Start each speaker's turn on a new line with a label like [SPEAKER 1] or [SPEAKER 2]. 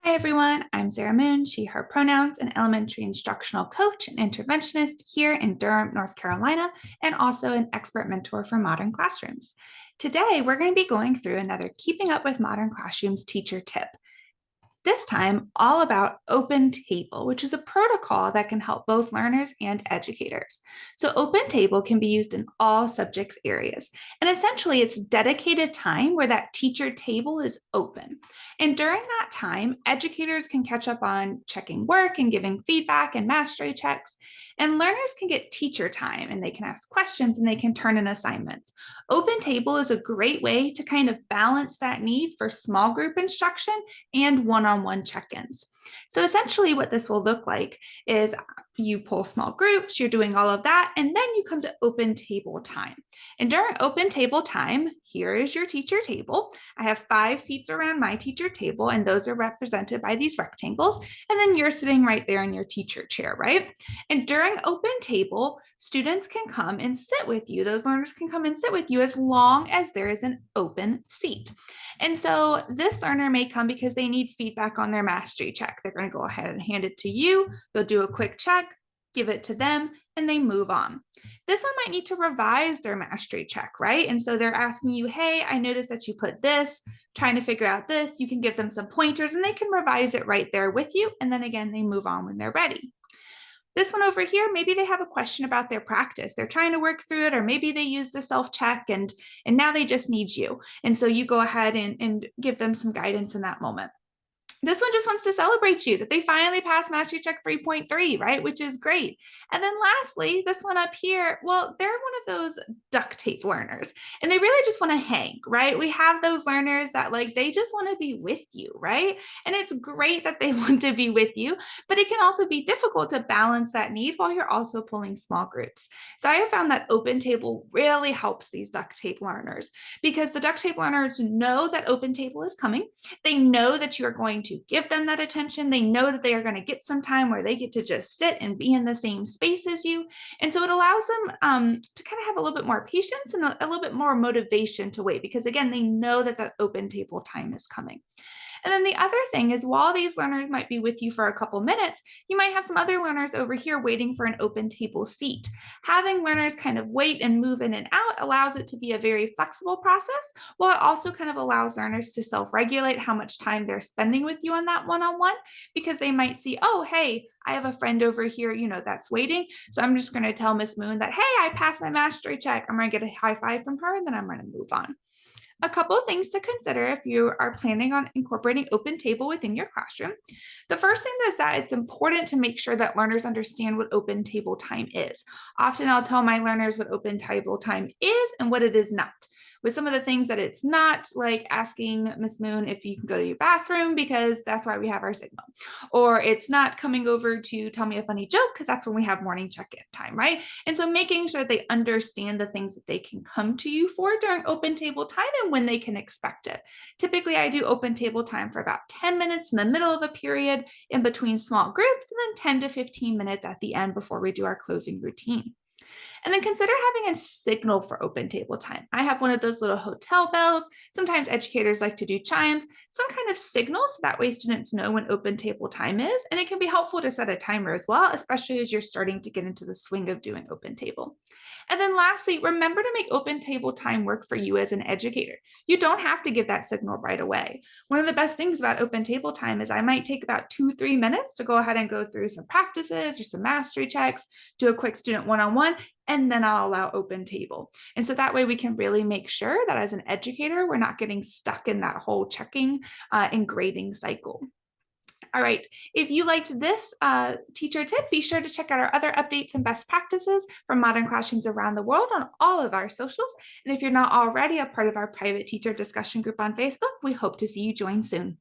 [SPEAKER 1] Hi everyone, I'm Sarah Moon, she, her pronouns, an elementary instructional coach and interventionist here in Durham, North Carolina, and also an expert mentor for modern classrooms. Today, we're going to be going through another Keeping Up with Modern Classrooms teacher tip. This time, all about Open Table, which is a protocol that can help both learners and educators. So Open Table can be used in all subjects areas. And essentially, it's dedicated time where that teacher table is open. And during that time, educators can catch up on checking work and giving feedback and mastery checks. And learners can get teacher time and they can ask questions and they can turn in assignments. Open Table is a great way to kind of balance that need for small group instruction and one-on-one check-ins. So essentially what this will look like is you pull small groups, you're doing all of that, and then you come to open table time. And during open table time, here is your teacher table. I have 5 seats around my teacher table, and those are represented by these rectangles. And then you're sitting right there in your teacher chair, right? And during open table, students can come and sit with you. Those learners can come and sit with you as long as there is an open seat. And so this learner may come because they need feedback on their mastery check. They're going to go ahead and hand it to you. You'll do a quick check, give it to them, and they move on. This one might need to revise their mastery check, right? And so they're asking you, hey, I noticed that you put this, trying to figure out this. You can give them some pointers and they can revise it right there with you. And then again, they move on when they're ready. This one over here, maybe they have a question about their practice. They're trying to work through it, or maybe they use the self-check and now they just need you. And so you go ahead and give them some guidance in that moment. This one just wants to celebrate you that they finally passed Mastery Check 3.3, right? Which is great. And then lastly, this one up here, well, they're one of those duct tape learners and they really just want to hang, right? We have those learners that they just want to be with you, right? And it's great that they want to be with you, but it can also be difficult to balance that need while you're also pulling small groups. So I have found that Open Table really helps these duct tape learners because the duct tape learners know that Open Table is coming. They know that you're going to give them that attention. They know that they are going to get some time where they get to just sit and be in the same space as you. And so it allows them to kind of have a little bit more patience and a little bit more motivation to wait because again, they know that that open table time is coming. And then the other thing is while these learners might be with you for a couple minutes, you might have some other learners over here waiting for an open table seat. Having learners kind of wait and move in and out allows it to be a very flexible process, while it also kind of allows learners to self-regulate how much time they're spending with you on that one-on-one, because they might see, oh, hey, I have a friend over here, that's waiting. So I'm just going to tell Miss Moon that, hey, I passed my mastery check. I'm going to get a high five from her, and then I'm going to move on. A couple of things to consider if you are planning on incorporating Open Table within your classroom. The first thing is that it's important to make sure that learners understand what Open Table time is. Often I'll tell my learners what Open Table time is and what it is not. With some of the things that it's not, like asking Miss Moon if you can go to your bathroom because that's why we have our signal. Or it's not coming over to tell me a funny joke because that's when we have morning check-in time, right? And so making sure they understand the things that they can come to you for during open table time and when they can expect it. Typically, I do open table time for about 10 minutes in the middle of a period in between small groups, and then 10 to 15 minutes at the end before we do our closing routine. And then consider having a signal for open table time. I have one of those little hotel bells. Sometimes educators like to do chimes, some kind of signal so that way students know when open table time is. And it can be helpful to set a timer as well, especially as you're starting to get into the swing of doing open table. And then lastly, remember to make open table time work for you as an educator. You don't have to give that signal right away. One of the best things about open table time is I might take about 2-3 minutes to go ahead and go through some practices or some mastery checks, do a quick student one-on-one, and then I'll allow open table. And so that way we can really make sure that as an educator, we're not getting stuck in that whole checking and grading cycle. All right, if you liked this teacher tip, be sure to check out our other updates and best practices from modern classrooms around the world on all of our socials. And if you're not already a part of our private teacher discussion group on Facebook, we hope to see you join soon.